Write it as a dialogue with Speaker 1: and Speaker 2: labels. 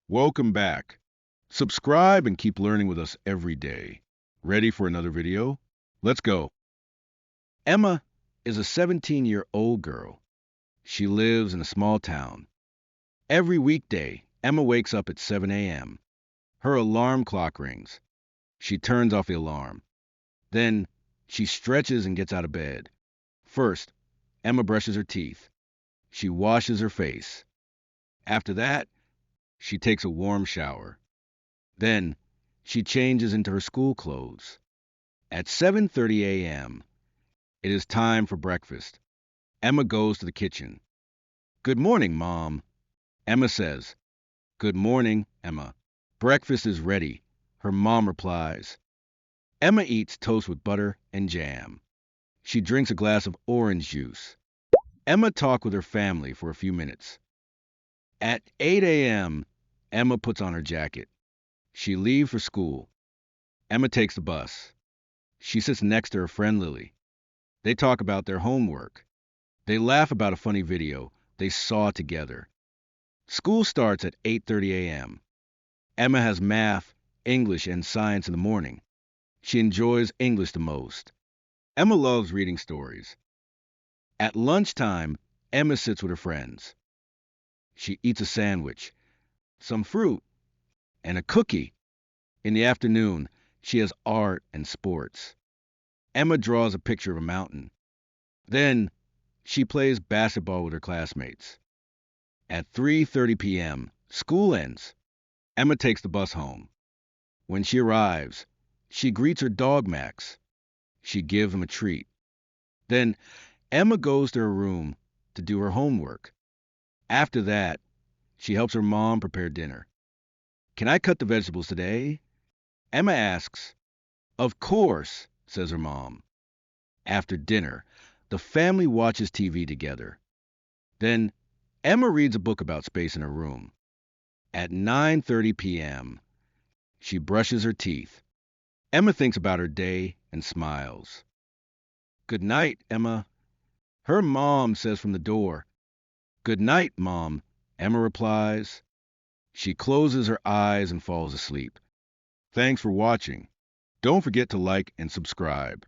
Speaker 1: Welcome back. Subscribe and keep learning with us every day. Ready for another video? Let's go. Emma is a 17-year-old girl. She lives in a small town. Every weekday, Emma wakes up at 7 a.m. Her alarm clock rings. She turns off the alarm. Then she stretches and gets out of bed. First, Emma brushes her teeth. She washes her face. After that, she takes a warm shower. Then she changes into her school clothes. At 7:30 a.m., it is time for breakfast. Emma goes to the kitchen. "Good morning, Mom," Emma says. "Good morning, Emma. Breakfast is ready," her mom replies. Emma eats toast with butter and jam. She drinks a glass of orange juice. Emma talks with her family for a few minutes. At 8 a.m., Emma puts on her jacket. She leaves for school. Emma takes the bus. She sits next to her friend Lily. They talk about their homework. They laugh about a funny video they saw together. School starts at 8:30 a.m. Emma has math, English, and science in the morning. She enjoys English the most. Emma loves reading stories. At lunchtime, Emma sits with her friends. She eats a sandwich, some fruit, and a cookie. In the afternoon, she has art and sports. Emma draws a picture of a mountain. Then she plays basketball with her classmates. At 3:30 p.m., school ends. Emma takes the bus home. When she arrives, she greets her dog Max. She gives him a treat. Then Emma goes to her room to do her homework. After that, she helps her mom prepare dinner. "Can I cut the vegetables today?" Emma asks. "Of course," says her mom. After dinner, the family watches TV together. Then Emma reads a book about space in her room. At 9:30 p.m., she brushes her teeth. Emma thinks about her day and smiles. "Good night, Emma," her mom says from the door. "Good night, Mom," Emma replies. She closes her eyes and falls asleep. Thanks for watching. Don't forget to like and subscribe.